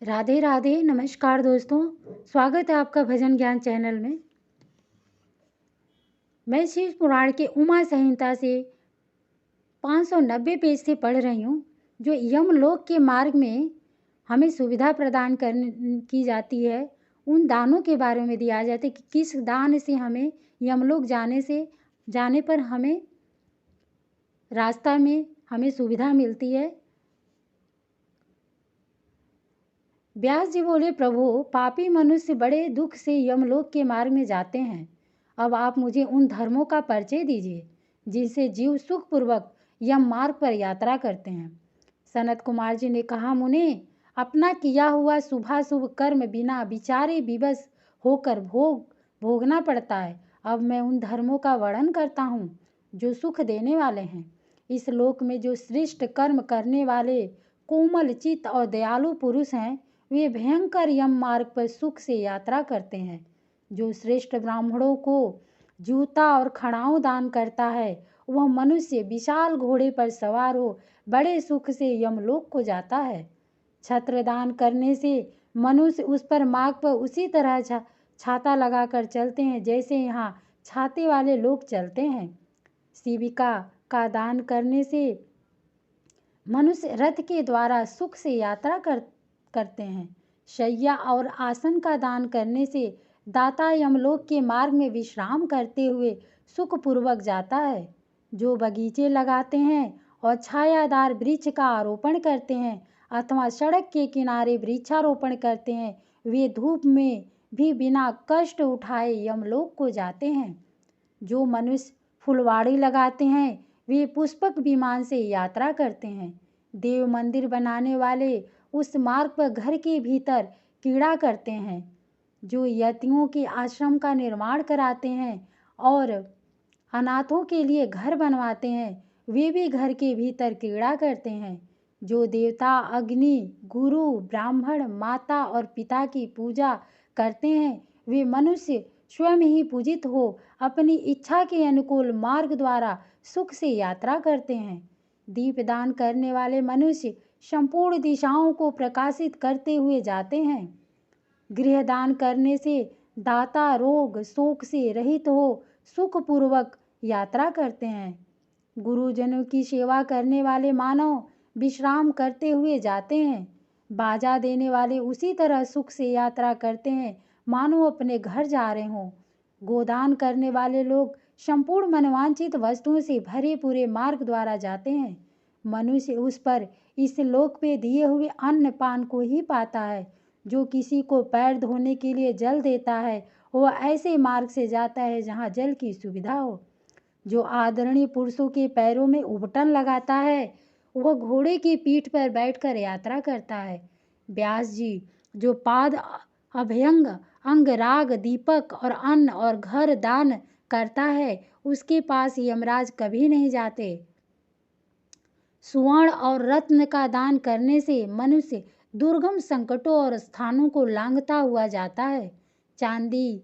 राधे राधे। नमस्कार दोस्तों, स्वागत है आपका भजन ज्ञान चैनल में। मैं शिव पुराण के उमा संहिता से 590 पेज से पढ़ रही हूँ, जो यमलोक के मार्ग में हमें सुविधा प्रदान की जाती है। उन दानों के बारे में दिया जाता है कि किस दान से हमें यमलोक जाने पर हमें रास्ता में हमें सुविधा मिलती है। व्यास जी बोले, प्रभु, पापी मनुष्य बड़े दुख से यमलोक के मार्ग में जाते हैं। अब आप मुझे उन धर्मों का परिचय दीजिए जिनसे जीव सुखपूर्वक यम मार्ग पर यात्रा करते हैं। सनत कुमार जी ने कहा, मुने, अपना किया हुआ शुभाशुभ कर्म बिना विचारे विवश होकर भोगना पड़ता है। अब मैं उन धर्मों का वर्णन करता हूँ जो सुख देने वाले हैं। इस लोक में जो श्रेष्ठ कर्म करने वाले कोमल चित्त और दयालु पुरुष हैं, वे भयंकर यम मार्ग पर सुख से यात्रा करते हैं। जो श्रेष्ठ ब्राह्मणों को जूता और खड़ाऊ दान करता है, वह मनुष्य विशाल घोड़े पर सवार हो बड़े सुख से यमलोक को जाता है। छत्र दान करने से मनुष्य उस पर मार्ग पर उसी तरह छाता लगाकर चलते हैं जैसे यहाँ छाते वाले लोग चलते हैं। शिविका का दान करने से मनुष्य रथ के द्वारा सुख से यात्रा करते हैं। शैया और आसन का दान करने से दाता यमलोक के मार्ग में विश्राम करते हुए सुखपूर्वक जाता है। जो बगीचे लगाते हैं और छायादार वृक्ष का आरोपण करते हैं अथवा सड़क के किनारे वृक्षारोपण करते हैं, वे धूप में भी बिना कष्ट उठाए यमलोक को जाते हैं। जो मनुष्य फुलवाड़ी लगाते हैं, वे पुष्पक विमान से यात्रा करते हैं। देव मंदिर बनाने वाले उस मार्ग पर घर के भीतर कीड़ा करते हैं। जो यतियों के आश्रम का निर्माण कराते हैं और अनाथों के लिए घर बनवाते हैं, वे भी घर के भीतर कीड़ा करते हैं। जो देवता, अग्नि, गुरु, ब्राह्मण, माता और पिता की पूजा करते हैं, वे मनुष्य स्वयं ही पूजित हो अपनी इच्छा के अनुकूल मार्ग द्वारा सुख से यात्रा करते हैं। दीपदान करने वाले मनुष्य संपूर्ण दिशाओं को प्रकाशित करते हुए जाते हैं। गृहदान करने से दाता रोग शोक से रहित हो सुखपूर्वक यात्रा करते हैं। गुरुजनों की सेवा करने वाले मानव विश्राम करते हुए जाते हैं। बाजा देने वाले उसी तरह सुख से यात्रा करते हैं मानो अपने घर जा रहे हों। गोदान करने वाले लोग संपूर्ण मनवांछित वस्तुओं से भरे पूरे मार्ग द्वारा जाते हैं। मनुष्य उस पर इस लोक पे दिए हुए अन्न पान को ही पाता है। जो किसी को पैर धोने के लिए जल देता है, वह ऐसे मार्ग से जाता है जहाँ जल की सुविधा हो। जो आदरणीय पुरुषों के पैरों में उबटन लगाता है, वह घोड़े की पीठ पर बैठकर यात्रा करता है। व्यास जी, जो पाद अभयंग अंगराग दीपक और अन्न और घर दान करता है, उसके पास यमराज कभी नहीं जाते। सुवर्ण और रत्न का दान करने से मनुष्य दुर्गम संकटों और स्थानों को लांघता हुआ जाता है। चांदी,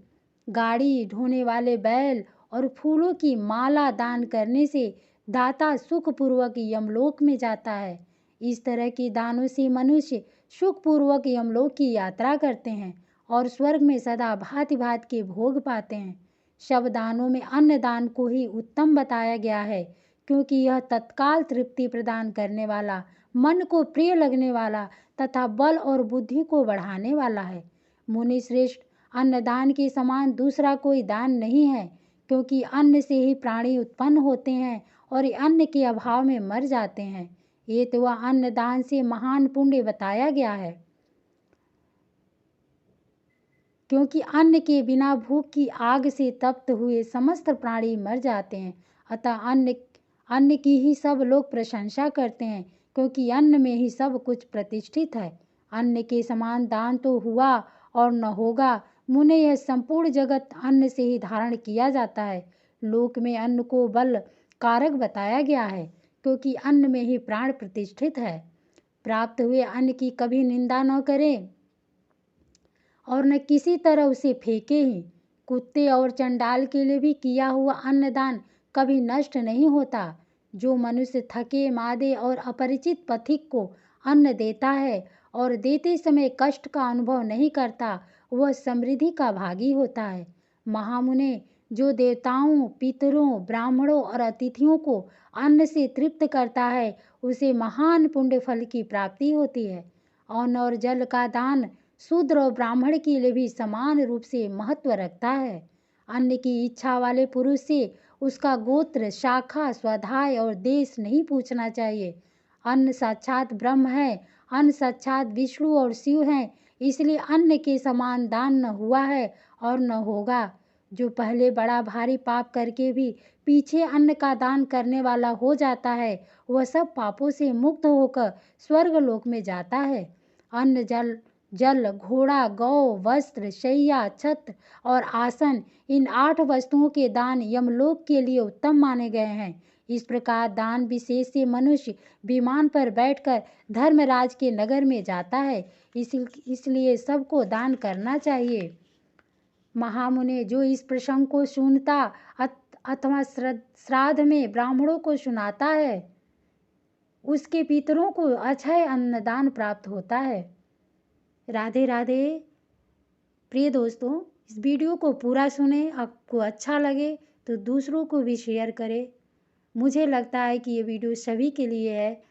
गाड़ी ढोने वाले बैल और फूलों की माला दान करने से दाता सुखपूर्वक यमलोक में जाता है। इस तरह के दानों से मनुष्य सुखपूर्वक यमलोक की यात्रा करते हैं और स्वर्ग में सदा भांति भांति के भोग पाते हैं। सब दानों में अन्न दान को ही उत्तम बताया गया है, क्योंकि यह तत्काल तृप्ति प्रदान करने वाला, मन को प्रिय लगने वाला तथा बल और बुद्धि को बढ़ाने वाला है। मुनि श्रेष्ठ, अन्नदान के समान दूसरा कोई दान नहीं है, क्योंकि अन्न से ही प्राणी उत्पन्न होते हैं और अन्न के अभाव में मर जाते हैं। ये तो वह अन्नदान से महान पुण्य बताया गया है, क्योंकि अन्न के बिना भूख की आग से तप्त हुए समस्त प्राणी मर जाते हैं। अतः अन्न की ही सब लोग प्रशंसा करते हैं, क्योंकि अन्न में ही सब कुछ प्रतिष्ठित है। अन्न के समान दान तो हुआ और न होगा। मुने, यह संपूर्ण जगत अन्न से ही धारण किया जाता है। लोक में अन्न को बल कारक बताया गया है, क्योंकि अन्न में ही प्राण प्रतिष्ठित है। प्राप्त हुए अन्न की कभी निंदा न करें और न किसी तरह उसे फेंके ही। कुत्ते और चंडाल के लिए भी किया हुआ अन्नदान कभी नष्ट नहीं होता। जो मनुष्य थके मादे और अपरिचित पथिक को अन्न देता है और देते समय कष्ट का अनुभव नहीं करता, वह समृद्धि का भागी होता है। महामुने, जो देवताओं, पितरों, ब्राह्मणों और अतिथियों को अन्न से तृप्त करता है, उसे महान पुण्य फल की प्राप्ति होती है। अन्न और जल का दान शूद्र और ब्राह्मण के लिए भी समान रूप से महत्व रखता है। अन्न की इच्छा वाले पुरुष से उसका गोत्र, शाखा, स्वाध्याय और देश नहीं पूछना चाहिए। अन्न साक्षात ब्रह्म है, अन्न साक्षात विष्णु और शिव हैं, इसलिए अन्न के समान दान न हुआ है और न होगा। जो पहले बड़ा भारी पाप करके भी पीछे अन्न का दान करने वाला हो जाता है, वह सब पापों से मुक्त होकर स्वर्ग लोक में जाता है। अन्न, जल, घोड़ा, गौ, वस्त्र, शैया, छत्र और आसन, इन 8 वस्तुओं के दान यमलोक के लिए उत्तम माने गए हैं। इस प्रकार दान विशेष से मनुष्य विमान पर बैठकर धर्मराज के नगर में जाता है, इसलिए सबको दान करना चाहिए। महामुने, जो इस प्रसंग को सुनता अथवा श्राद्ध में ब्राह्मणों को सुनाता है, उसके पितरों को अक्षय अन्नदान प्राप्त होता है। राधे राधे। प्रिय दोस्तों, इस वीडियो को पूरा सुने, आपको अच्छा लगे तो दूसरों को भी शेयर करें। मुझे लगता है कि ये वीडियो सभी के लिए है।